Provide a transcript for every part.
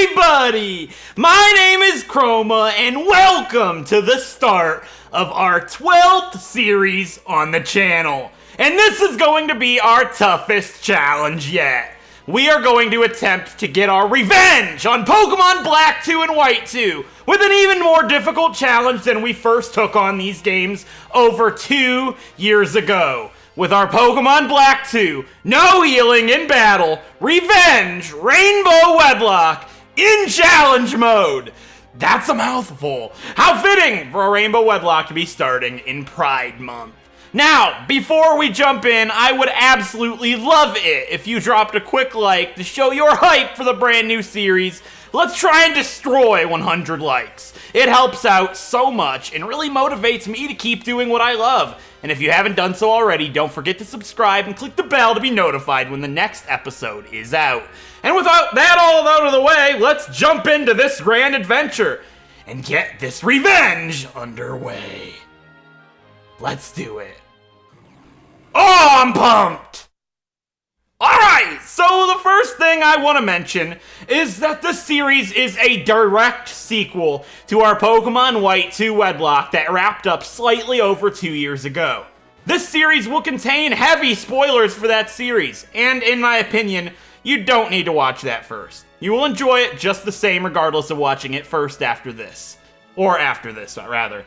everybody! My name is Kroma, and welcome to the start of our 12th series on the channel. And this is going to be our toughest challenge yet. We are going to attempt to get our revenge on Pokemon Black 2 and White 2 with an even more difficult challenge than we first took on these games over 2 years ago. With our Pokemon Black 2, no healing in battle, Revenge Rainbow Wedlocke in challenge mode. That's a mouthful. How fitting for a Rainbow Wedlocke to be starting in Pride Month. Now, before we jump in, I would absolutely love it if you dropped a quick like to show your hype for the brand new series. Let's try and destroy 100 likes. It helps out so much and really motivates me to keep doing what I love. And if you haven't done so already, don't forget to subscribe and click the bell to be notified when the next episode is out. And without that all out of the way, let's jump into this grand adventure and get this revenge underway. Let's do it. Oh, I'm pumped! Alright, so the first thing I want to mention is that this series is a direct sequel to our Pokemon White 2 Wedlocke that wrapped up slightly over 2 years ago. This series will contain heavy spoilers for that series, and in my opinion, you don't need to watch that first. You will enjoy it just the same regardless of watching it first after this. Or after this, rather.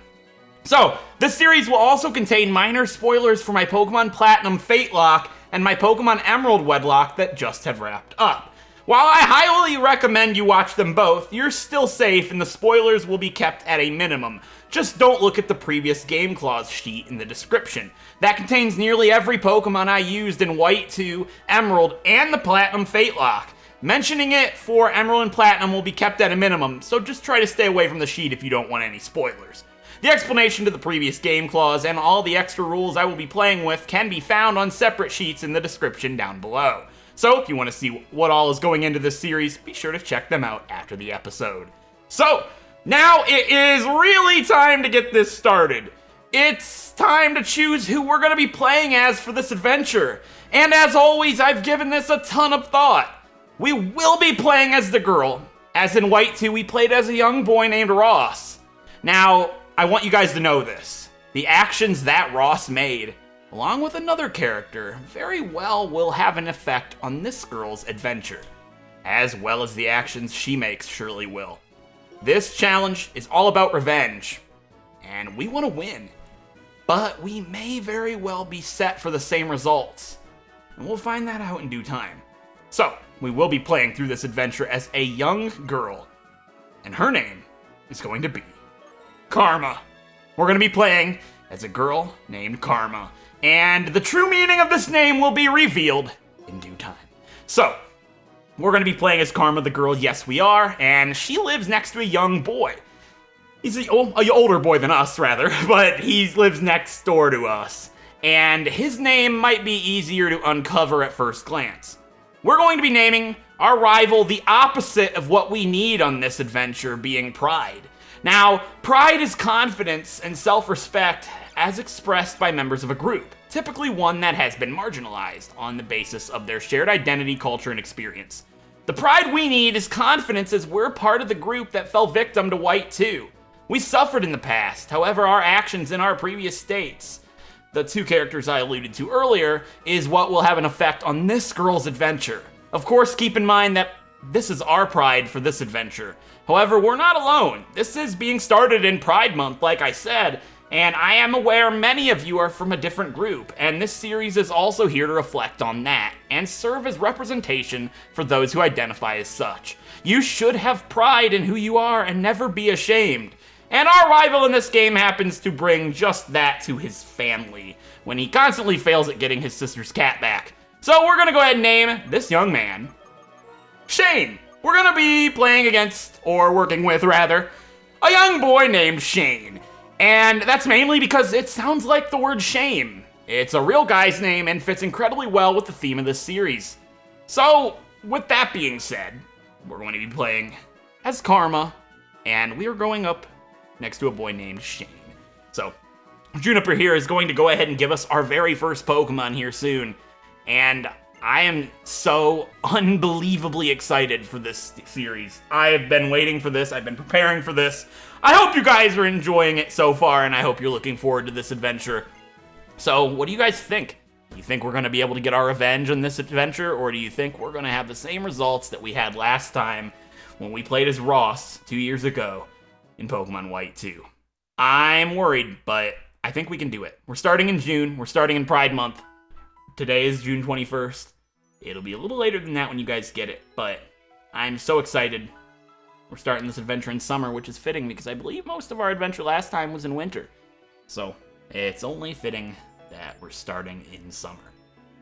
So, this series will also contain minor spoilers for my Pokemon Platinum Fatelocke and my Pokemon Emerald Wedlocke that just have wrapped up. While I highly recommend you watch them both, you're still safe and the spoilers will be kept at a minimum. Just don't look at the previous Game Clause sheet in the description. That contains nearly every Pokemon I used in White 2, Emerald, and the Platinum Fatelocke. Mentioning it for Emerald and Platinum will be kept at a minimum, so just try to stay away from the sheet if you don't want any spoilers. The explanation to the previous Game Clause and all the extra rules I will be playing with can be found on separate sheets in the description down below. So if you want to see what all is going into this series, be sure to check them out after the episode. So, now it is really time to get this started. It's time to choose who we're going to be playing as for this adventure. And as always, I've given this a ton of thought. We will be playing as the girl. As in White 2, we played as a young boy named Ross. Now, I want you guys to know this. The actions that Ross made, along with another character, very well will have an effect on this girl's adventure. As well as the actions she makes surely will. This challenge is all about revenge, and we want to win. But we may very well be set for the same results, and we'll find that out in due time. So, we will be playing through this adventure as a young girl, and her name is going to be Karma. We're going to be playing as a girl named Karma, and the true meaning of this name will be revealed in due time. So, we're going to be playing as Karma the girl, yes we are, and she lives next to a young boy. He's an older boy than us, rather, but he lives next door to us, and his name might be easier to uncover at first glance. We're going to be naming our rival the opposite of what we need on this adventure, being Pride. Now, pride is confidence and self-respect as expressed by members of a group, typically one that has been marginalized on the basis of their shared identity, culture, and experience. The pride we need is confidence as we're part of the group that fell victim to White 2. We suffered in the past, however our actions in our previous states, the two characters I alluded to earlier, is what will have an effect on this girl's adventure. Of course, keep in mind that this is our pride for this adventure. However, we're not alone. This is being started in Pride Month, like I said, and I am aware many of you are from a different group, and this series is also here to reflect on that, and serve as representation for those who identify as such. You should have pride in who you are and never be ashamed. And our rival in this game happens to bring just that to his family, when he constantly fails at getting his sister's cat back. So we're gonna go ahead and name this young man Shane. We're gonna be playing against, or working with rather, a young boy named Shane. And that's mainly because it sounds like the word shame. It's a real guy's name and fits incredibly well with the theme of this series. So, with that being said, we're going to be playing as Karma, and we are growing up next to a boy named Shane. So, Juniper here is going to go ahead and give us our very first Pokemon here soon. And I am so unbelievably excited for this series. I have been waiting for this. I've been preparing for this. I hope you guys are enjoying it so far, and I hope you're looking forward to this adventure. So, what do you guys think? Do you think we're going to be able to get our revenge on this adventure, or do you think we're going to have the same results that we had last time when we played as Ross 2 years ago in Pokemon White 2? I'm worried, but I think we can do it. We're starting in June. We're starting in Pride Month. Today is June 21st. It'll be a little later than that when you guys get it, but I'm so excited. We're starting this adventure in summer, which is fitting because I believe most of our adventure last time was in winter. So, it's only fitting that we're starting in summer.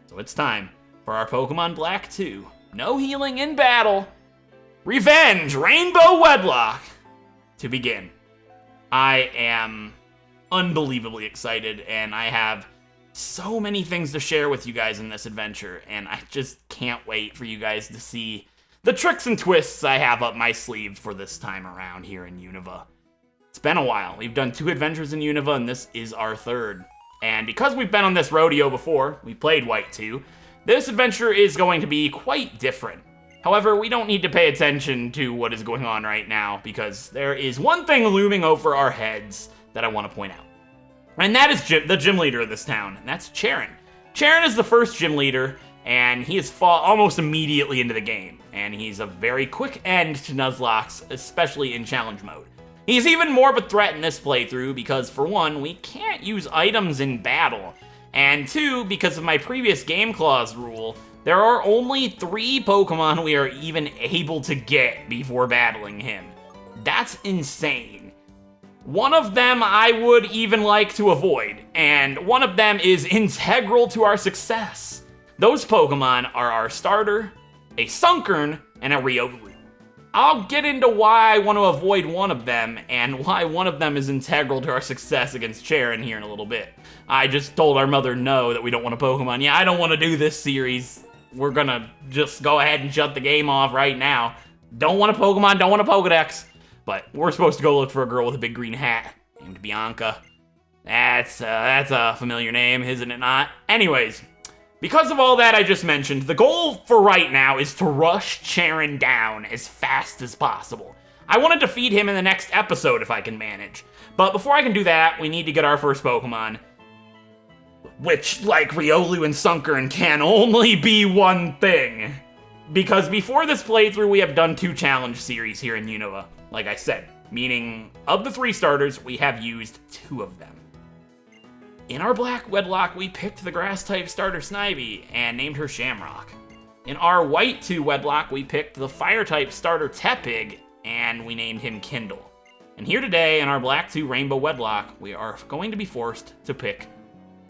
So it's time for our Pokemon Black 2. No healing in battle. Revenge! Rainbow Wedlocke! To begin. I am unbelievably excited, and I have so many things to share with you guys in this adventure, and I just can't wait for you guys to see the tricks and twists I have up my sleeve for this time around here in Unova. It's been a while. We've done 2 adventures in Unova, and this is our 3rd. And because we've been on this rodeo before, we played White 2, this adventure is going to be quite different. However, we don't need to pay attention to what is going on right now, because there is one thing looming over our heads that I want to point out. And that is the gym leader of this town, and that's Charon. Charon is the first gym leader, and he has fought almost immediately into the game, and he's a very quick end to Nuzlocke, especially in challenge mode. He's even more of a threat in this playthrough because, for one, we can't use items in battle, and 2, because of my previous Game Clause rule, there are only 3 Pokemon we are even able to get before battling him. That's insane. One of them I would even like to avoid, and one of them is integral to our success. Those Pokemon are our starter, a Sunkern, and a Riolu. I'll get into why I want to avoid one of them, and why one of them is integral to our success against Charon here in a little bit. I just told our mother no, that we don't want a Pokemon. Yeah, I don't want to do this series. We're gonna just go ahead and shut the game off right now. Don't want a Pokemon, don't want a Pokedex. But we're supposed to go look for a girl with a big green hat named Bianca. That's a familiar name, isn't it not? Anyways, because of all that I just mentioned, the goal for right now is to rush Charon down as fast as possible. I want to defeat him in the next episode if I can manage. But before I can do that, we need to get our first Pokemon, which, like Riolu and Sunkern, can only be one thing. Because before this playthrough, we have done 2 challenge series here in Unova, like I said, meaning of the 3 starters, we have used 2 of them. In our Black Wedlocke, we picked the Grass-type starter Snivy and named her Shamrock. In our White 2 Wedlocke, we picked the Fire-type starter Tepig, and we named him Kindle. And here today, in our Black 2 Rainbow Wedlocke, we are going to be forced to pick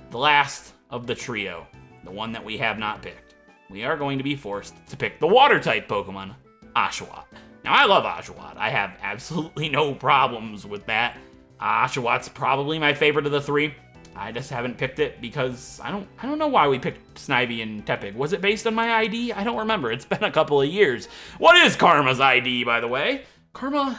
the last of the trio, the one that we have not picked. We are going to be forced to pick the Water-type Pokemon, Oshawott. Now, I love Oshawott. I have absolutely no problems with that. Oshawott's probably my favorite of the 3. I just haven't picked it because I don't know why we picked Snivy and Tepig. Was it based on my ID? I don't remember. It's been a couple of years. What is Karma's ID, by the way? Karma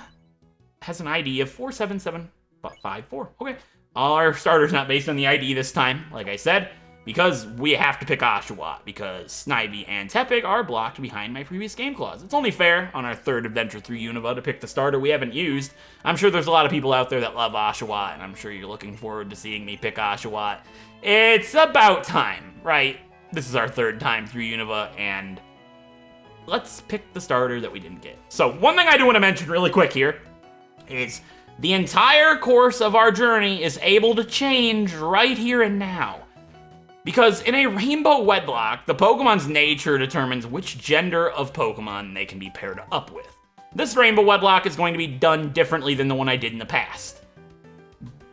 has an ID of 47754. Okay. Our starter's not based on the ID this time, like I said, because we have to pick Oshawott, because Snivy and Tepig are blocked behind my previous Game Clause. It's only fair on our 3rd adventure through Unova to pick the starter we haven't used. I'm sure there's a lot of people out there that love Oshawott, and I'm sure you're looking forward to seeing me pick Oshawott. It's about time, right? This is our 3rd time through Unova, and let's pick the starter that we didn't get. So, one thing I do want to mention really quick here is the entire course of our journey is able to change right here and now. Because in a Rainbow Wedlocke, the Pokemon's nature determines which gender of Pokemon they can be paired up with. This Rainbow Wedlocke is going to be done differently than the one I did in the past.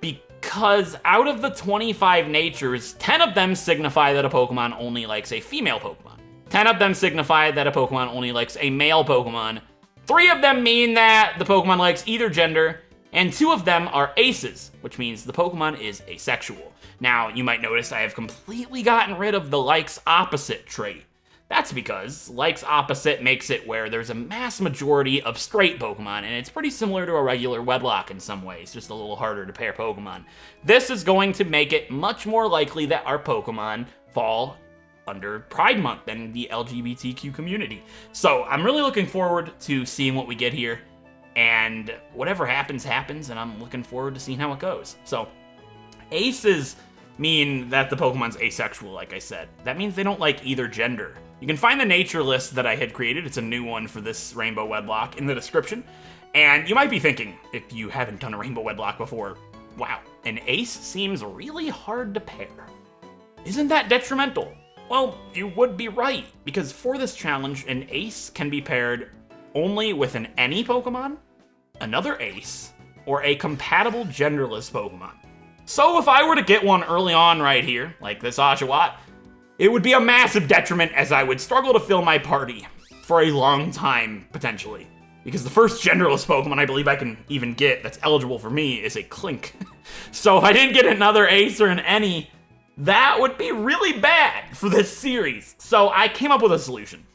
Because out of the 25 natures, 10 of them signify that a Pokemon only likes a female Pokemon. 10 of them signify that a Pokemon only likes a male Pokemon. 3 of them mean that the Pokemon likes either gender, and 2 of them are aces, which means the Pokemon is asexual. Now, you might notice I have completely gotten rid of the likes opposite trait. That's because likes opposite makes it where there's a mass majority of straight Pokemon, and it's pretty similar to a regular Wedlocke in some ways, just a little harder to pair Pokemon. This is going to make it much more likely that our Pokemon fall under Pride Month and the LGBTQ community. So I'm really looking forward to seeing what we get here, and whatever happens, happens, and I'm looking forward to seeing how it goes. So aces mean that the Pokemon's asexual, like I said. That means they don't like either gender. You can find the nature list that I had created, it's a new one for this Rainbow Wedlocke, in the description. And you might be thinking, if you haven't done a Rainbow Wedlocke before, wow, an ace seems really hard to pair. Isn't that detrimental? Well, you would be right, because for this challenge, an ace can be paired only with an any Pokemon, another ace, or a compatible genderless Pokemon. So if I were to get one early on right here, like this Oshawott, it would be a massive detriment as I would struggle to fill my party for a long time, potentially. Because the first genderless Pokemon I believe I can even get that's eligible for me is a Clink. So if I didn't get another ace or an any, that would be really bad for this series. So I came up with a solution.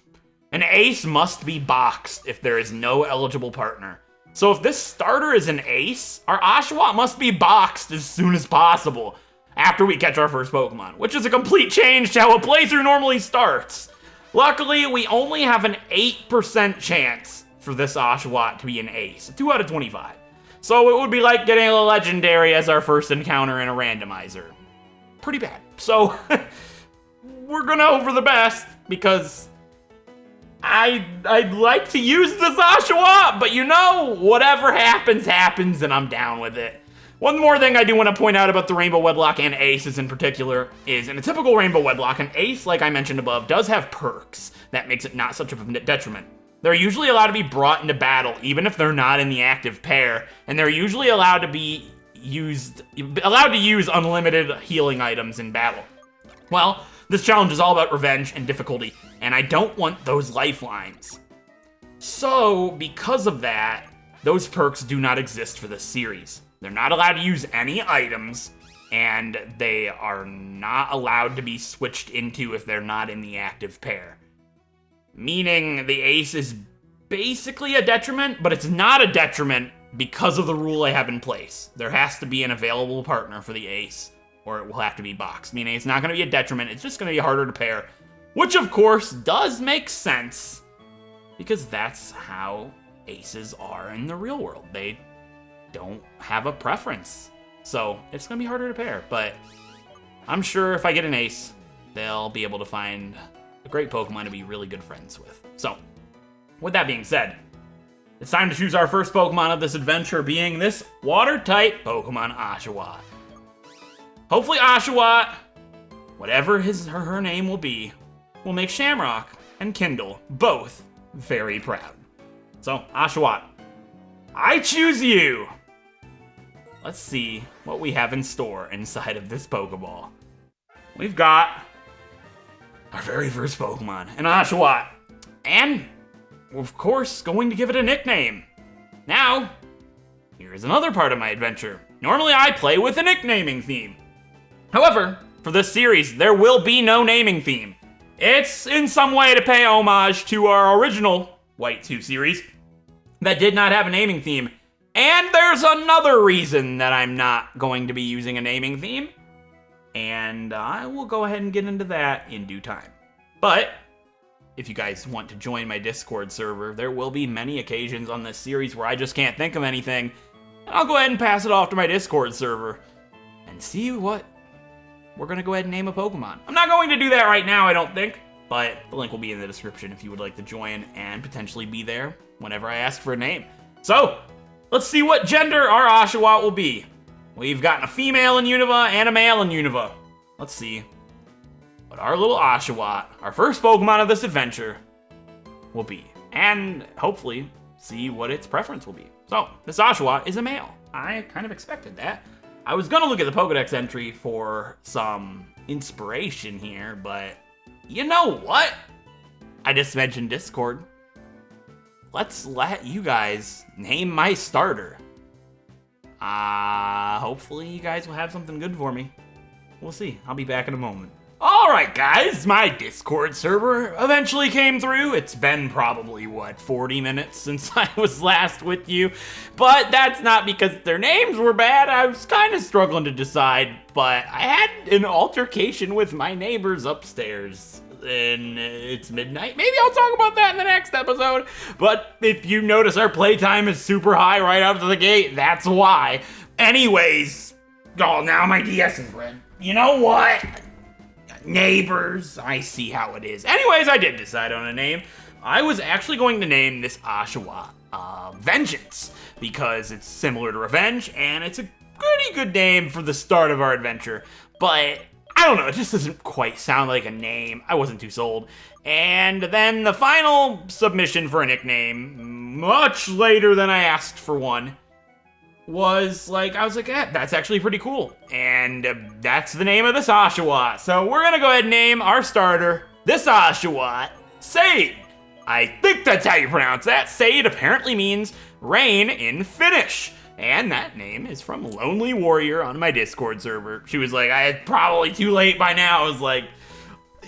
An ace must be boxed if there is no eligible partner. So if this starter is an ace, our Oshawott must be boxed as soon as possible after we catch our first Pokemon, which is a complete change to how a playthrough normally starts. Luckily, we only have an 8% chance for this Oshawott to be an ace, 2 out of 25. So it would be like getting a legendary as our first encounter in a randomizer. Pretty bad. So we're gonna hope for the best, because I'd like to use this Oshawott, but you know, whatever happens, happens, and I'm down with it. One more thing I do want to point out about the Rainbow Wedlocke and aces in particular is, in a typical Rainbow Wedlocke, an ace, like I mentioned above, does have perks that makes it not such a detriment. They're usually allowed to be brought into battle, even if they're not in the active pair, and they're usually allowed to use unlimited healing items in battle. Well, this challenge is all about revenge and difficulty, and I don't want those lifelines. So, because of that, those perks do not exist for this series. They're not allowed to use any items, and they are not allowed to be switched into if they're not in the active pair. Meaning the ace is basically a detriment, but it's not a detriment because of the rule I have in place. There has to be an available partner for the ace, or it will have to be boxed. Meaning it's not going to be a detriment, it's just going to be harder to pair. Which, of course, does make sense, because that's how aces are in the real world. They don't have a preference. So it's going to be harder to pair, but I'm sure if I get an ace, they'll be able to find a great Pokemon to be really good friends with. So, with that being said, it's time to choose our first Pokemon of this adventure, being this water-type Pokemon Oshawott. Hopefully Oshawott, whatever her name will be, will make Shamrock and Kindle both very proud. So, Oshawott, I choose you! Let's see what we have in store inside of this Pokeball. We've got our very first Pokemon, an Oshawott. And we're, of course, going to give it a nickname. Now, here's another part of my adventure. Normally I play with a nicknaming theme. However, for this series, there will be no naming theme. It's in some way to pay homage to our original White 2 series that did not have a naming theme. And there's another reason that I'm not going to be using a naming theme. And I will go ahead and get into that in due time. But if you guys want to join my Discord server, there will be many occasions on this series where I just can't think of anything. And I'll go ahead and pass it off to my Discord server and see what we're going to go ahead and name a Pokemon. I'm not going to do that right now, I don't think. But the link will be in the description if you would like to join and potentially be there whenever I ask for a name. So, let's see what gender our Oshawott will be. We've gotten a female in Unova and a male in Unova. Let's see what our little Oshawott, our first Pokemon of this adventure, will be. And hopefully see what its preference will be. So, this Oshawott is a male. I kind of expected that. I was gonna look at the Pokedex entry for some inspiration here, but you know what? I just mentioned Discord. Let's let you guys name my starter. Hopefully you guys will have something good for me. We'll see. I'll be back in a moment. Alright guys, my Discord server eventually came through. It's been probably, 40 minutes since I was last with you. But that's not because their names were bad. I was kind of struggling to decide, but I had an altercation with my neighbors upstairs. and it's midnight. Maybe I'll talk about that in the next episode. But if you notice our playtime is super high right out of the gate, that's why. Anyways, oh, now my DS is red. You know what? Neighbors, I see how it is. Anyways, I did decide on a name. I was actually going to name this Oshawott Vengeance, because it's similar to Revenge, and it's a pretty good name for the start of our adventure. But I don't know, it just doesn't quite sound like a name. I wasn't too sold. And then the final submission for a nickname, much later than I asked for one, was like, I was like, that's actually pretty cool. And that's the name of this Oshawott. So we're gonna go ahead and name our starter, this Oshawott, Sade. I think that's how you pronounce that. Sade apparently means rain in Finnish. And that name is from Lonely Warrior on my Discord server. She was like, probably too late by now. I was like,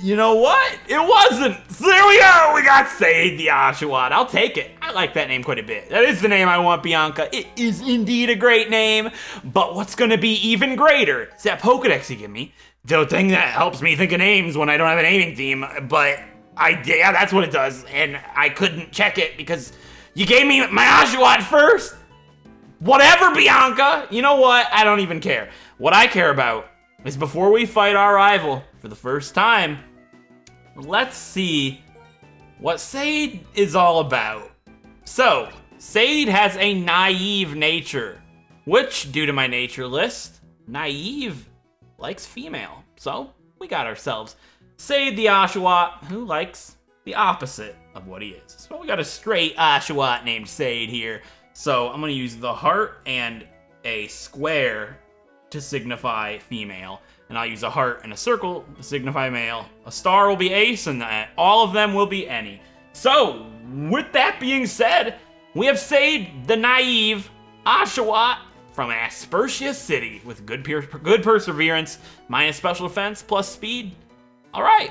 you know what? It wasn't. So there we go. We got Sade the Oshawott. I'll take it. I like that name quite a bit. That is the name I want, Bianca. It is indeed a great name. But what's going to be even greater is that Pokedex you give me. The thing that helps me think of names when I don't have a naming theme. But yeah, that's what it does. And I couldn't check it because you gave me my Oshawott first. Whatever, Bianca. You know what? I don't even care. What I care about is before we fight our rival for the first time, let's see what Sade is all about. So, Sade has a naive nature, which, due to my nature list, naive likes female. So, we got ourselves Sade the Oshawott, who likes the opposite of what he is. So, we got a straight Oshawott named Sade here. So, I'm going to use the heart and a square to signify female. And I'll use a heart and a circle to signify male. A star will be ace, and all of them will be any. So, with that being said, we have Sade, the naive Oshawott from Aspertia City with good perseverance, minus special defense, plus speed. All right.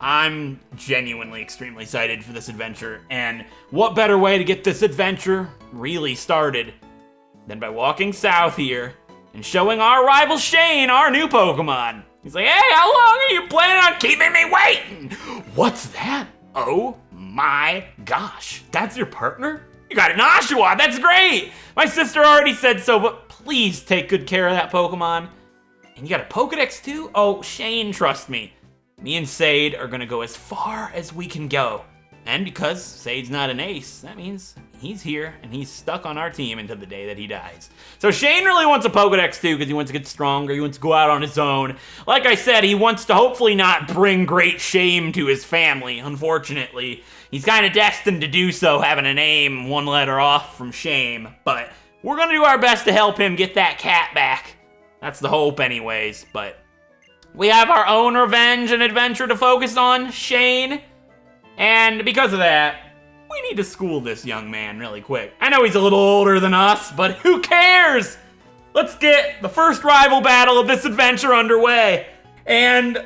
I'm genuinely extremely excited for this adventure, and what better way to get this adventure really started than by walking south here and showing our rival Shane our new Pokemon. He's like, hey, how long are you planning on keeping me waiting? What's that? Oh my gosh, that's your partner? You got an Oshawott, that's great! My sister already said so, but please take good care of that Pokemon. And you got a Pokedex too? Oh, Shane, trust me. Me and Sade are gonna go as far as we can go. And because Sade's not an ace, that means he's here and he's stuck on our team until the day that he dies. So Shane really wants a Pokedex too, because he wants to get stronger, he wants to go out on his own. Like I said, he wants to hopefully not bring great shame to his family, unfortunately. He's kind of destined to do so, having a name one letter off from shame. But we're gonna do our best to help him get that cat back. That's the hope anyways, but we have our own revenge and adventure to focus on, Shane. And because of that, we need to school this young man really quick. I know he's a little older than us, but who cares? Let's get the first rival battle of this adventure underway. And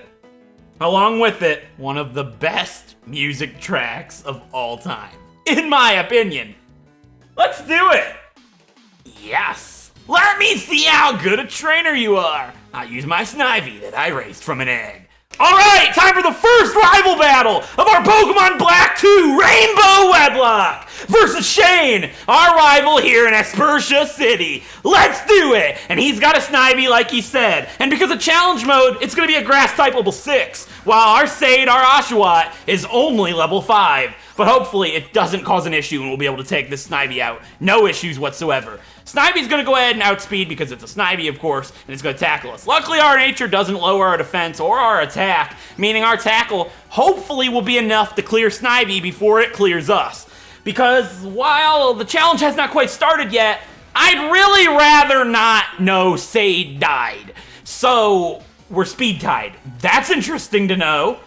along with it, one of the best music tracks of all time, in my opinion. Let's do it. Yes. Let me see how good a trainer you are. I'll use my Snivy that I raised from an egg. Alright, time for the first rival battle of our Pokemon Black 2 Rainbow Wedlocke versus Shane, our rival here in Aspertia City. Let's do it! And he's got a Snivy like he said. And because of challenge mode, it's going to be a grass type level 6, while our Sade, our Oshawott, is only level 5. But hopefully it doesn't cause an issue and we'll be able to take this Snivy out. No issues whatsoever. Snivy's gonna go ahead and outspeed because it's a Snivy, of course, and it's gonna tackle us. Luckily, our nature doesn't lower our defense or our attack, meaning our tackle hopefully will be enough to clear Snivy before it clears us. Because while the challenge has not quite started yet, I'd really rather not know Sade died. So, we're speed tied. That's interesting to know.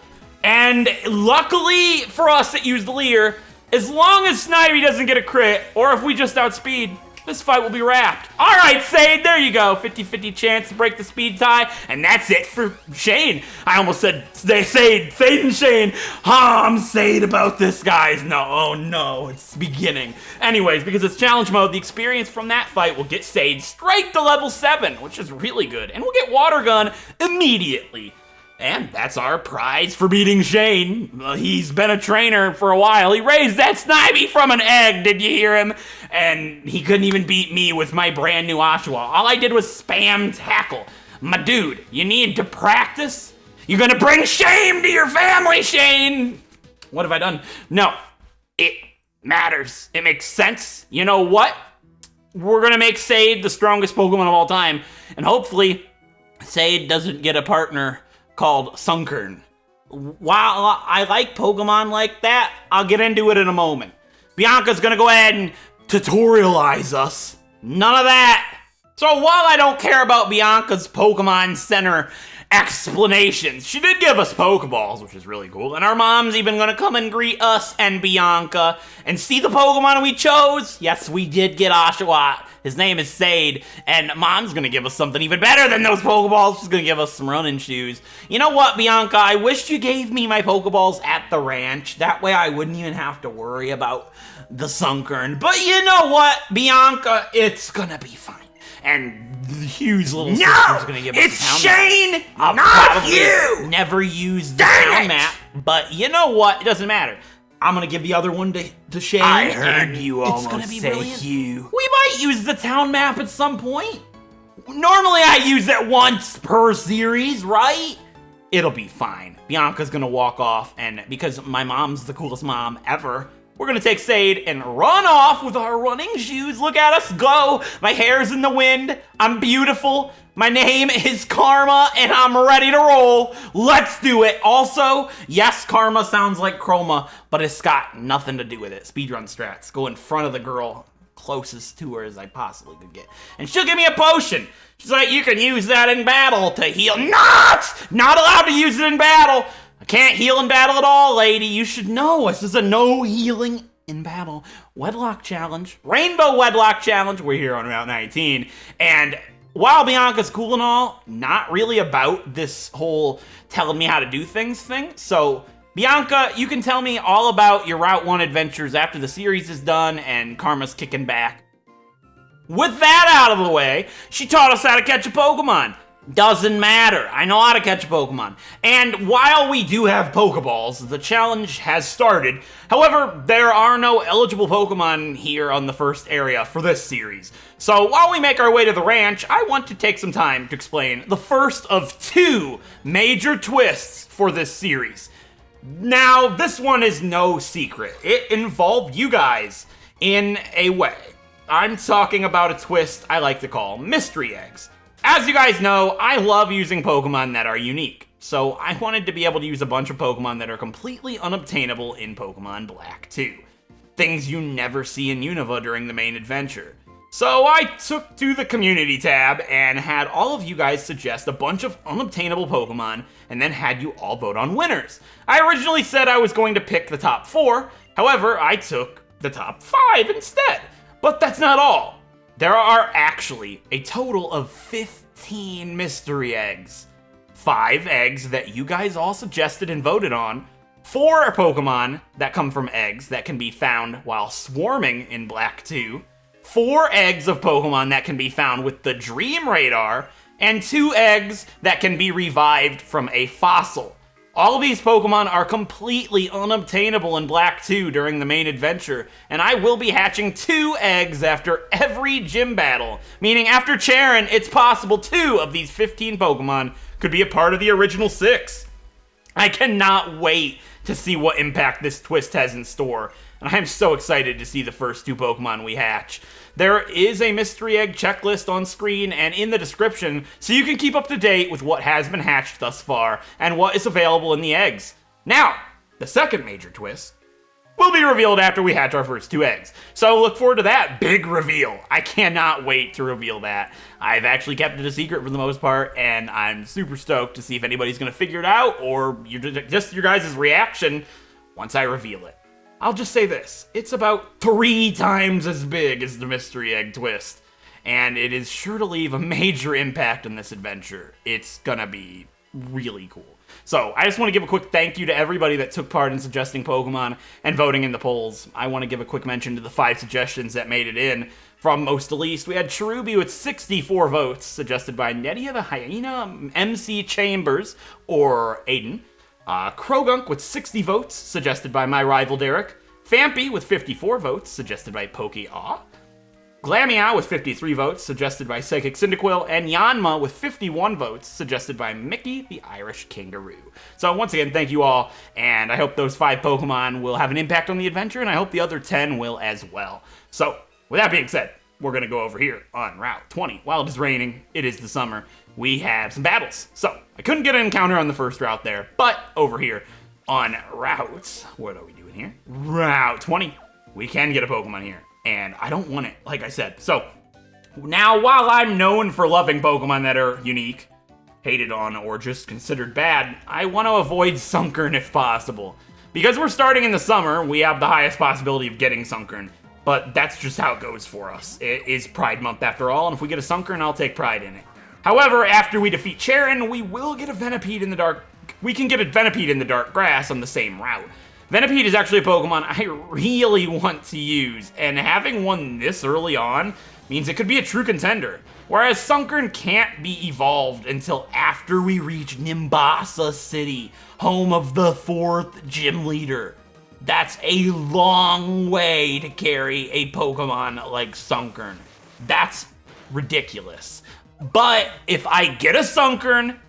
And luckily for us that use the leer, as long as Snivy doesn't get a crit, or if we just outspeed, this fight will be wrapped. All right, Sade, there you go. 50-50 chance to break the speed tie, and that's it for Shane. I almost said Sade and Shane. I'm Sade about this, guys. No, oh no, it's beginning. Anyways, because it's challenge mode, the experience from that fight will get Sade straight to level 7, which is really good. And we'll get Water Gun immediately. And that's our prize for beating Shane. He's been a trainer for a while. He raised that Snivy from an egg, did you hear him? And he couldn't even beat me with my brand new Oshawott. All I did was spam tackle. My dude, you need to practice? You're gonna bring shame to your family, Shane! What have I done? No, it matters. It makes sense. You know what? We're gonna make Sade the strongest Pokemon of all time, and hopefully Sade doesn't get a partner called Sunkern. While I like Pokemon like that, I'll get into it in a moment. Bianca's gonna go ahead and tutorialize us. None of that. So while I don't care about Bianca's Pokemon Center explanations, she did give us Pokeballs, which is really cool. And our mom's even gonna come and greet us and Bianca and see the Pokemon we chose. Yes, we did get Oshawott. His name is Sade, and Mom's gonna give us something even better than those Pokeballs. She's gonna give us some running shoes. You know what, Bianca? I wish you gave me my Pokeballs at the ranch. That way I wouldn't even have to worry about the Sunkern. But you know what, Bianca? It's gonna be fine. And the huge little sister's gonna give us it's a town Shane, map. I'll not probably you! never use the Dang town it! map, but you know what? It doesn't matter. I'm gonna give the other one to Shane. I heard and you it's almost gonna be say brilliant. Hugh. We might use the town map at some point. Normally I use it once per series, right? It'll be fine. Bianca's gonna walk off, and because my mom's the coolest mom ever, we're gonna take Sade and run off with our running shoes. Look at us go. My hair's in the wind. I'm beautiful. My name is Karma, and I'm ready to roll. Let's do it. Also, yes, Karma sounds like Kroma, but it's got nothing to do with it. Speedrun strats. Go in front of the girl closest to her as I possibly could get. And she'll give me a potion. She's like, you can use that in battle to heal. Not allowed to use it in battle. I can't heal in battle at all, lady. You should know. This is a no healing in battle Wedlocke challenge. Rainbow Wedlocke challenge. We're here on Route 19. And while Bianca's cool and all, not really about this whole telling me how to do things thing. So, Bianca, you can tell me all about your Route 1 adventures after the series is done and Karma's kicking back. With that out of the way, she taught us how to catch a Pokemon. Doesn't matter. I know how to catch a Pokemon. And while we do have Pokeballs, the challenge has started. However, there are no eligible Pokemon here on the first area for this series. So while we make our way to the ranch, I want to take some time to explain the first of two major twists for this series. Now, this one is no secret. It involved you guys in a way. I'm talking about a twist I like to call mystery eggs. As you guys know, I love using Pokemon that are unique, so I wanted to be able to use a bunch of Pokemon that are completely unobtainable in Pokemon Black 2. Things you never see in Unova during the main adventure. So I took to the community tab and had all of you guys suggest a bunch of unobtainable Pokemon and then had you all vote on winners. I originally said I was going to pick the top 4, however, I took the top 5 instead. But that's not all. There are actually a total of 15 mystery eggs. 5 eggs that you guys all suggested and voted on. 4 Pokemon that come from eggs that can be found while swarming in Black 2. 4 eggs of Pokemon that can be found with the Dream Radar. And 2 eggs that can be revived from a fossil. All of these Pokemon are completely unobtainable in Black 2 during the main adventure, and I will be hatching 2 eggs after every gym battle, meaning after Charon, it's possible 2 of these 15 Pokemon could be a part of the original 6. I cannot wait to see what impact this twist has in store, and I am so excited to see the first 2 Pokemon we hatch. There is a mystery egg checklist on screen and in the description, so you can keep up to date with what has been hatched thus far and what is available in the eggs. Now, the second major twist will be revealed after we hatch our first 2 eggs. So look forward to that big reveal. I cannot wait to reveal that. I've actually kept it a secret for the most part, and I'm super stoked to see if anybody's gonna figure it out or just your guys' reaction once I reveal it. I'll just say this, it's about 3 times as big as the mystery egg twist, and it is sure to leave a major impact on this adventure. It's gonna be really cool. So I just want to give a quick thank you to everybody that took part in suggesting Pokemon and voting in the polls. I want to give a quick mention to the 5 suggestions that made it in from most to least. We had Cherubi with 64 votes, suggested by Nedia the Hyena, MC Chambers, or Aiden. Krogunk with 60 votes, suggested by my rival Derek. Fampy with 54 votes, suggested by Poke-Aw. Glameow with 53 votes, suggested by Psychic Cyndaquil, and Yanma with 51 votes, suggested by Mickey the Irish Kangaroo. So once again, thank you all, and I hope those 5 Pokemon will have an impact on the adventure, and I hope the other 10 will as well. So, with that being said, we're going to go over here on Route 20. While it is raining, it is the summer, we have some battles. So, I couldn't get an encounter on the first route there, but over here on Route, what are we doing here? Route 20, we can get a Pokemon here. And I don't want it, like I said. So, now while I'm known for loving Pokemon that are unique, hated on, or just considered bad, I want to avoid Sunkern if possible. Because we're starting in the summer, we have the highest possibility of getting Sunkern. But that's just how it goes for us. It is Pride Month after all, and if we get a Sunkern, I'll take pride in it. However, after we defeat Charon, we will get a Venipede in the dark. We can get a Venipede in the dark grass on the same route. Venipede is actually a Pokemon I really want to use, and having one this early on means it could be a true contender. Whereas Sunkern can't be evolved until after we reach Nimbasa City, home of the 4th gym leader. That's a long way to carry a Pokemon like Sunkern. That's ridiculous. But if I get a Sunkern,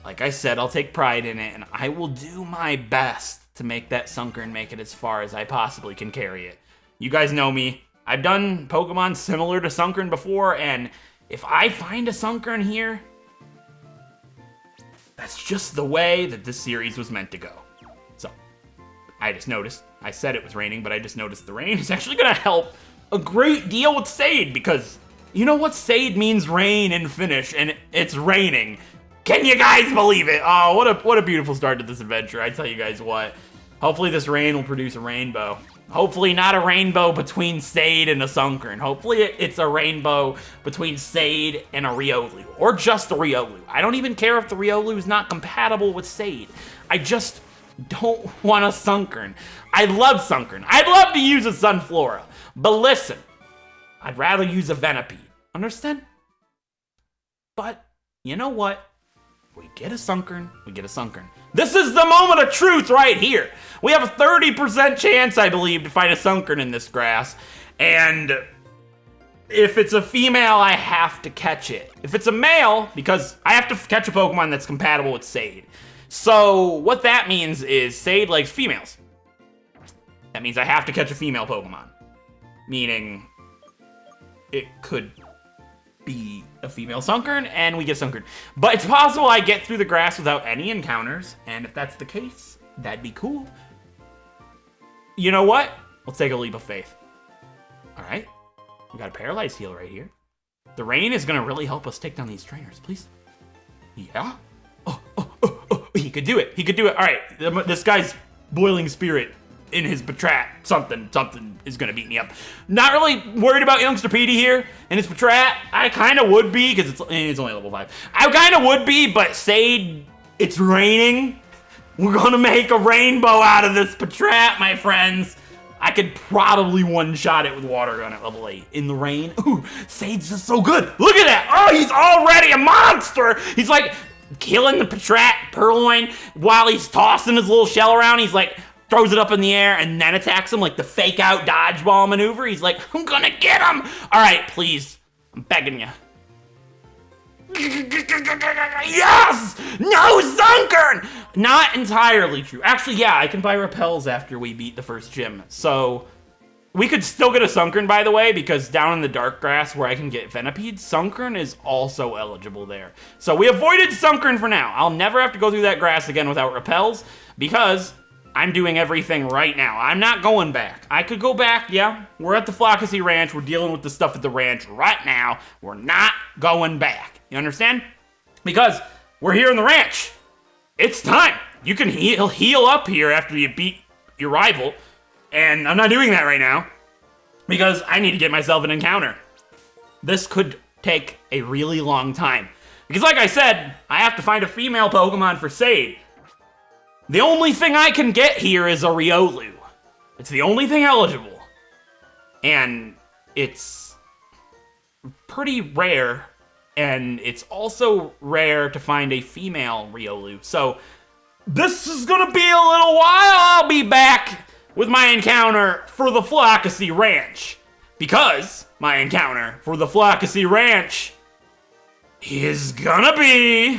like I said, I'll take pride in it, and I will do my best to make that Sunkern make it as far as I possibly can carry it. You guys know me. I've done Pokemon similar to Sunkern before, and if I find a Sunkern here, that's just the way that this series was meant to go. So, I just noticed, I said it was raining, but I just noticed the rain is actually gonna help a great deal with Sade, because you know what? Sade means rain in Finnish, and it's raining. Can you guys believe it? Oh, what a beautiful start to this adventure. I tell you guys what. Hopefully this rain will produce a rainbow. Hopefully not a rainbow between Sade and a Sunkern. Hopefully it's a rainbow between Sade and a Riolu. Or just a Riolu. I don't even care if the Riolu is not compatible with Sade. I just don't want a Sunkern. I love Sunkern. I'd love to use a Sunflora. But listen, I'd rather use a Venipede. Understand? But you know what? We get a Sunkern, we get a Sunkern. This is the moment of truth right here. We have a 30% chance, I believe, to find a Sunkern in this grass. And if it's a female, I have to catch it. If it's a male, because I have to catch a Pokemon that's compatible with Sade. So what that means is Sade likes females. That means I have to catch a female Pokemon. Meaning it could be a female Sunkern, and we get Sunkern. But it's possible I get through the grass without any encounters, and if that's the case, that'd be cool. You know what? Let's take a leap of faith. All right, we got a Paralyzed Heal right here. The rain is gonna really help us take down these trainers, please. Yeah? Oh, he could do it. He could do it. All right, this guy's Boiling Spirit in his Patrat. Something is gonna beat me up. Not really worried about Youngster Petey here in his Patrat. I kind of would be, because it's only level 5. I kind of would be, but Sade, it's raining. We're gonna make a rainbow out of this Patrat, my friends. I could probably one-shot it with Water Gun at level 8 in the rain. Ooh, Sade's just so good. Look at that. Oh, he's already a monster. He's like killing the Patrat Purloin while he's tossing his little shell around. He's like, throws it up in the air and then attacks him like the fake out dodgeball maneuver. He's like, I'm gonna get him. All right, please. I'm begging you. Yes! No Sunkern! Not entirely true. Actually, yeah, I can buy repels after we beat the first gym. So we could still get a Sunkern, by the way, because down in the dark grass where I can get Venipede, Sunkern is also eligible there. So we avoided Sunkern for now. I'll never have to go through that grass again without repels, because I'm doing everything right now. I'm not going back. I could go back, yeah. We're at the Flockacy Ranch. We're dealing with the stuff at the ranch right now. We're not going back. You understand? Because we're here in the ranch. It's time. You can heal up here after you beat your rival. And I'm not doing that right now because I need to get myself an encounter. This could take a really long time. Because like I said, I have to find a female Pokemon for Sade. The only thing I can get here is a Riolu. It's the only thing eligible. And it's pretty rare. And it's also rare to find a female Riolu. So this is gonna be a little while. I'll be back with my encounter for the Flockacy Ranch. Because my encounter for the Flockacy Ranch is gonna be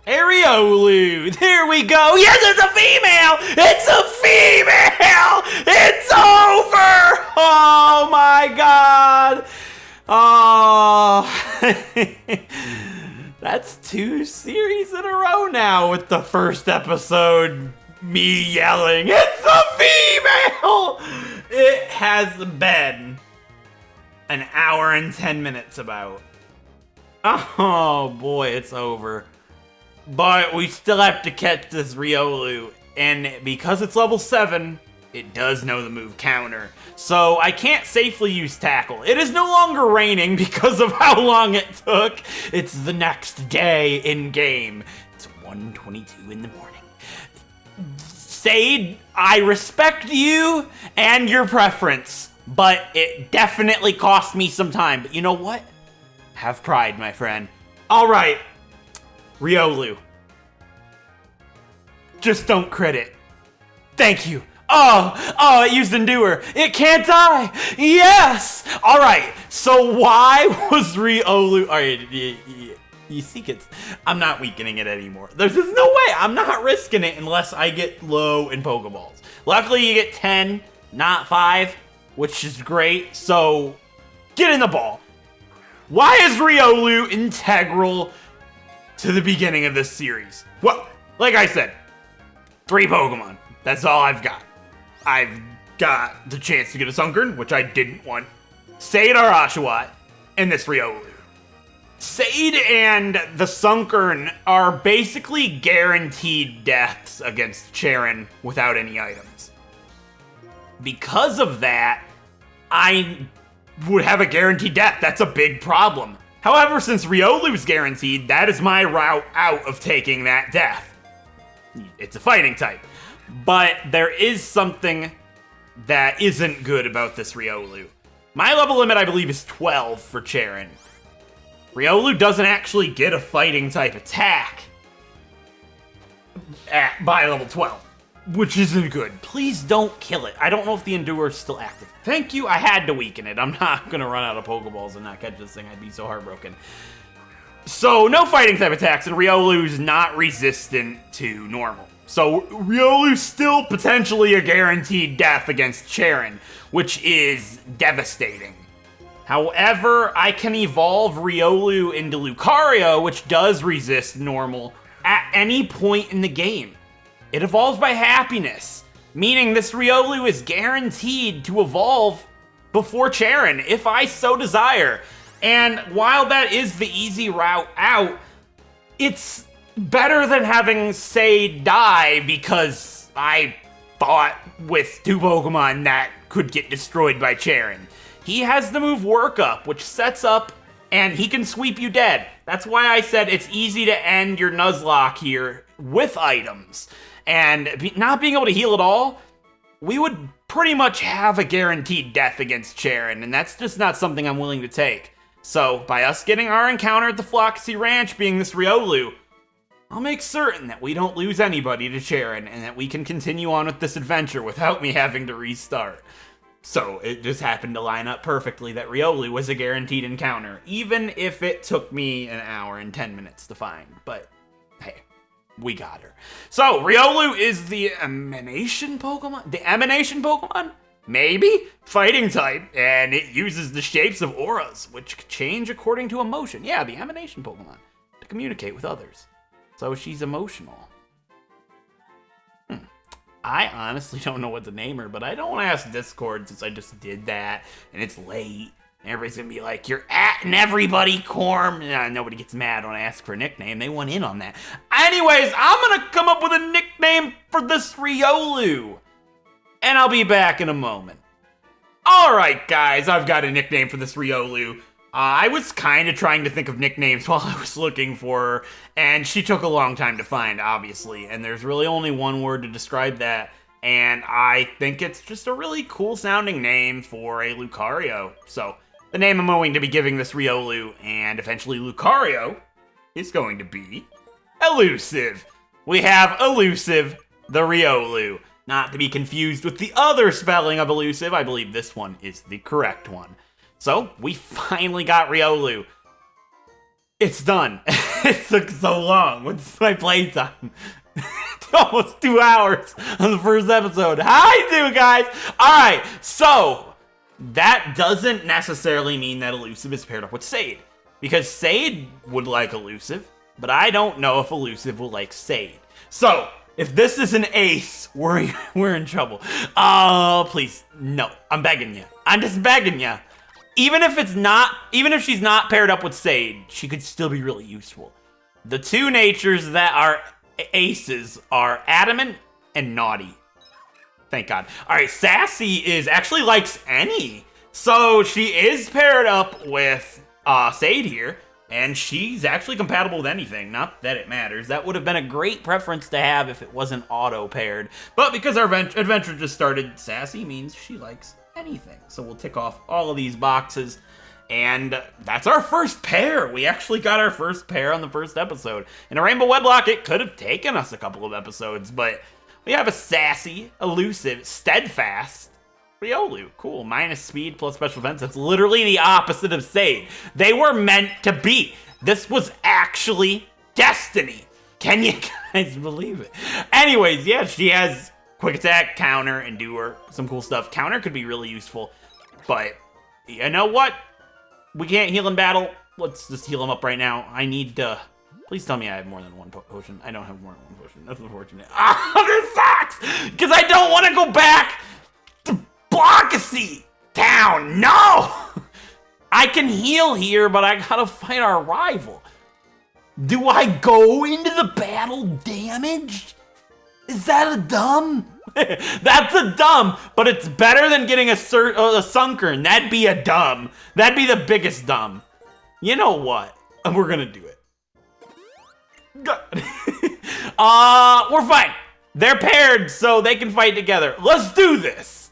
Riolu. There we go. Yes, it's a female. It's a female. It's over. Oh my God. Oh. That's 2 series in a row now with the first episode me yelling, it's a female. It has been an hour and 10 minutes about. Oh boy, it's over. But we still have to catch this Riolu, and because it's level 7, it does know the move counter. So I can't safely use Tackle. It is no longer raining because of how long it took. It's the next day in game. It's 1:22 in the morning. Sade, I respect you and your preference, but it definitely cost me some time. But you know what? Have pride, my friend. All right. Riolu. Just don't crit it. Thank you. Oh, it used Endure. It can't die. Yes. All right. So why was Riolu? All right, you see, kids, I'm not weakening it anymore. There's just no way. I'm not risking it unless I get low in Pokeballs. Luckily, you get 10, not 5, which is great. So get in the ball. Why is Riolu integral to the beginning of this series? Well, like I said, 3 Pokemon. That's all I've got. I've got the chance to get a Sunkern, which I didn't want. Sade or Oshawott, and this Riolu. Sade and the Sunkern are basically guaranteed deaths against Cheren without any items. Because of that, I would have a guaranteed death. That's a big problem. However, since Riolu's guaranteed, that is my route out of taking that death. It's a fighting type. But there is something that isn't good about this Riolu. My level limit, I believe, is 12 for Cheren. Riolu doesn't actually get a fighting type attack by level 12, which isn't good. Please don't kill it. I don't know if the Endure is still active. Thank you. I had to weaken it. I'm not going to run out of Pokeballs and not catch this thing. I'd be so heartbroken. So no fighting type attacks, and Riolu's not resistant to normal. So Riolu's still potentially a guaranteed death against Cheren, which is devastating. However, I can evolve Riolu into Lucario, which does resist normal at any point in the game. It evolves by happiness, meaning this Riolu is guaranteed to evolve before Cheren, if I so desire. And while that is the easy route out, it's better than having Sade die because I fought with 2 Pokemon that could get destroyed by Cheren. He has the move Work Up, which sets up and he can sweep you dead. That's why I said it's easy to end your Nuzlocke here with items. And not being able to heal at all, we would pretty much have a guaranteed death against Cheren, and that's just not something I'm willing to take. So, by us getting our encounter at the Flockacy Ranch being this Riolu, I'll make certain that we don't lose anybody to Cheren, and that we can continue on with this adventure without me having to restart. So, it just happened to line up perfectly that Riolu was a guaranteed encounter, even if it took me an hour and 10 minutes to find. But, hey, we got her. So, Riolu is the Emanation Pokemon? The Emanation Pokemon? Maybe? Fighting type, and it uses the shapes of auras, which change according to emotion. Yeah, the Emanation Pokemon, to communicate with others. So she's emotional. I honestly don't know what to name her, but I don't want to ask Discord since I just did that, and it's late. And everybody's going to be like, you're atting everybody, Corm. Nobody gets mad when I ask for a nickname. They want in on that. Anyways, I'm going to come up with a nickname for this Riolu. And I'll be back in a moment. Alright, guys, I've got a nickname for this Riolu. I was kind of trying to think of nicknames while I was looking for her, and she took a long time to find, obviously, and there's really only one word to describe that, and I think it's just a really cool sounding name for a Lucario. So, the name I'm going to be giving this Riolu, and eventually Lucario, is going to be Elusive. We have Elusive, the Riolu. Not to be confused with the other spelling of Elusive, I believe this one is the correct one. So, we finally got Riolu. It's done. It took so long. What's my playtime? Almost 2 hours on the first episode. How you doing, guys? Alright, so, that doesn't necessarily mean that Elusive is paired up with Sade. Because Sade would like Elusive, but I don't know if Elusive will like Sade. So, if this is an ace, we're in trouble. Oh, please, no. I'm begging you. I'm just begging you. Even if she's not paired up with Sade, she could still be really useful. The two natures that are aces are Adamant and Naughty. Thank God. All right, Sassy actually likes any. So she is paired up with Sade here, and she's actually compatible with anything. Not that it matters. That would have been a great preference to have if it wasn't auto-paired. But because our adventure just started, Sassy means she likes anything. So we'll tick off all of these boxes, and that's our first pair. We actually got our first pair on the first episode. In a Rainbow Wedlocke, it could have taken us a couple of episodes, but we have a Sassy, Elusive, Steadfast Riolu. Cool. Minus speed plus special defense. That's literally the opposite of Sade. They were meant to be. This was actually destiny. Can you guys believe it? Anyways, yeah, she has Quick Attack, Counter, Endure, some cool stuff. Counter could be really useful, but you know what? We can't heal in battle. Let's just heal him up right now. I need to... Please tell me I have more than one potion. I don't have more than one potion. That's unfortunate. Ah, this sucks! Because I don't want to go back to Blockasy Town. No! I can heal here, but I gotta fight our rival. Do I go into the battle damaged? Is that a dumb? That's a dumb, but it's better than getting a Sunkern. That'd be a dumb. That'd be the biggest dumb. You know what? We're gonna do it. We're fine. They're paired, so they can fight together. Let's do this.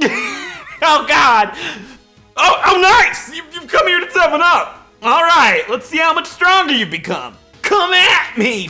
Oh, God. Oh, nice. You've come here to 7 up. All right, let's see how much stronger you've become. Come at me,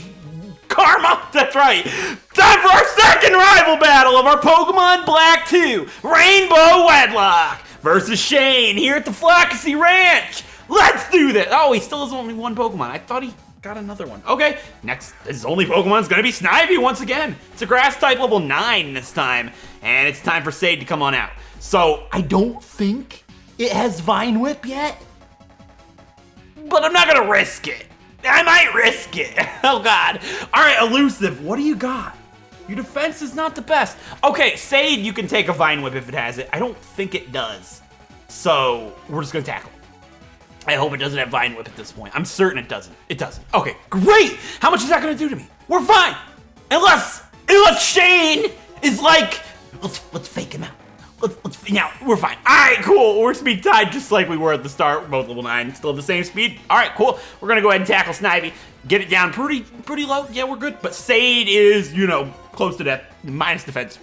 Karma. That's right. Time for our second rival battle of our Pokemon Black 2, Rainbow Wedlocke versus Shane here at the Flockasy Ranch. Let's do this. Oh, he still has only one Pokemon. I thought he got another one. Okay, next, his only Pokemon's gonna be Snivy once again. It's a grass type level 9 this time, and it's time for Sade to come on out. So, I don't think it has Vine Whip yet, but I'm not gonna risk it. I might risk it. Oh, God. All right, Elusive, what do you got? Your defense is not the best. Okay, Sade, you can take a Vine Whip if it has it. I don't think it does. So, we're just gonna tackle. I hope it doesn't have Vine Whip at this point. I'm certain it doesn't. It doesn't. Okay, great! How much is that gonna do to me? We're fine! Unless Shane is like, let's fake him out. Now, we're fine. All right, cool. We're speed tied just like we were at the start. We're both level 9, still have the same speed. All right, cool. We're gonna go ahead and tackle Snivy. Get it down pretty low. Yeah, we're good. But Sade is, close to death. Minus defense.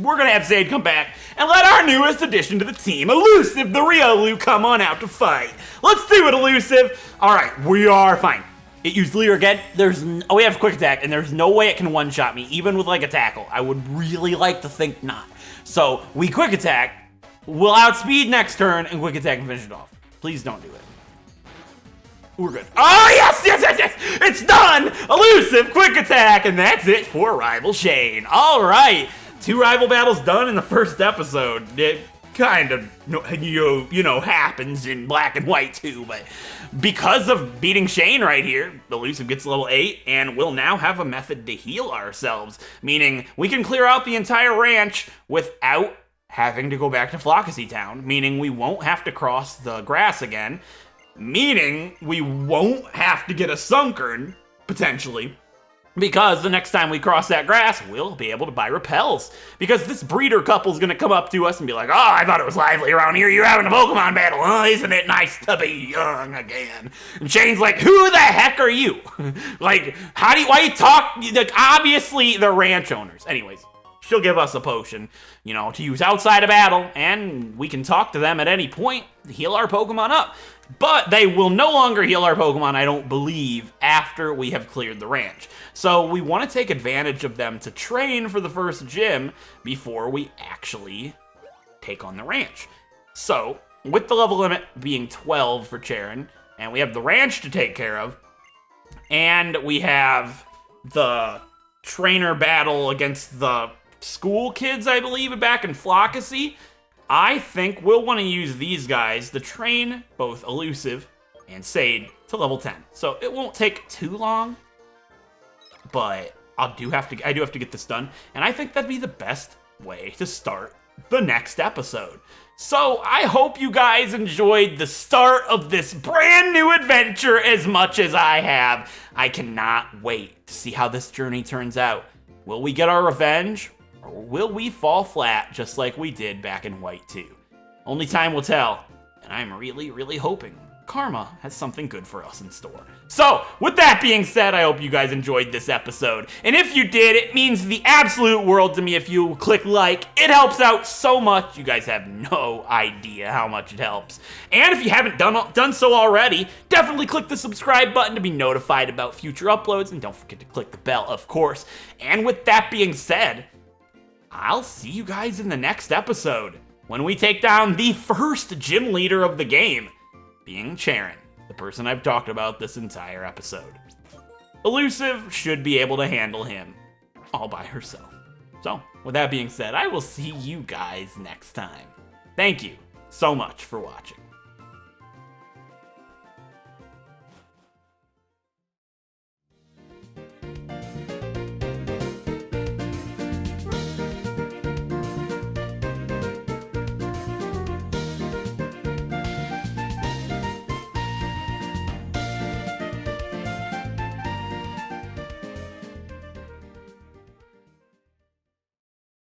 We're gonna have Sade come back and let our newest addition to the team, Elusive, the Riolu, come on out to fight. Let's do it, Elusive. All right, we are fine. It used Leer again. We have Quick Attack, and there's no way it can one-shot me, even with like a tackle. I would really like to think not. So we Quick Attack, we'll outspeed next turn, and Quick Attack and finish it off. Please don't do it. We're good. Oh, yes! It's done! Elusive, Quick Attack, and that's it for Rival Shane. All right. 2 rival battles done in the first episode. It kind of, happens in Black and White too, but because of beating Shane right here, Elusive gets level 8, and we'll now have a method to heal ourselves, meaning we can clear out the entire ranch without having to go back to Flockasy Town, meaning we won't have to cross the grass again, meaning we won't have to get a Sunkern, potentially, Because the next time we cross that grass, we'll be able to buy repels. Because this breeder couple's gonna come up to us and be like, oh, I thought it was lively around here. You're having a Pokemon battle. Oh, isn't it nice to be young again? And Shane's like, who the heck are you? Like, why you talk? Like, obviously, they're ranch owners. Anyways, she'll give us a potion, you know, to use outside of battle, and we can talk to them at any point to heal our Pokemon up. But they will no longer heal our Pokemon, I don't believe, after we have cleared the ranch. So we want to take advantage of them to train for the first gym before we actually take on the ranch. So, with the level limit being 12 for Cheren, and we have the ranch to take care of, and we have the trainer battle against the school kids, I believe, back in Flockacy, I think we'll want to use these guys to train both Elusive and Sade to level 10. So it won't take too long, but I do have to get this done, and I think that'd be the best way to start the next episode. So I hope you guys enjoyed the start of this brand new adventure as much as I have. I cannot wait to see how this journey turns out. Will we get our revenge? Or will we fall flat just like we did back in White 2? Only time will tell, and I'm really, really hoping Karma has something good for us in store. So, with that being said, I hope you guys enjoyed this episode. And if you did, it means the absolute world to me if you click like. It helps out so much. You guys have no idea how much it helps. And if you haven't done so already, definitely click the subscribe button to be notified about future uploads. And don't forget to click the bell, of course. And with that being said, I'll see you guys in the next episode when we take down the first gym leader of the game, being Cheren, the person I've talked about this entire episode. Elusive should be able to handle him all by herself. So, with that being said, I will see you guys next time. Thank you so much for watching.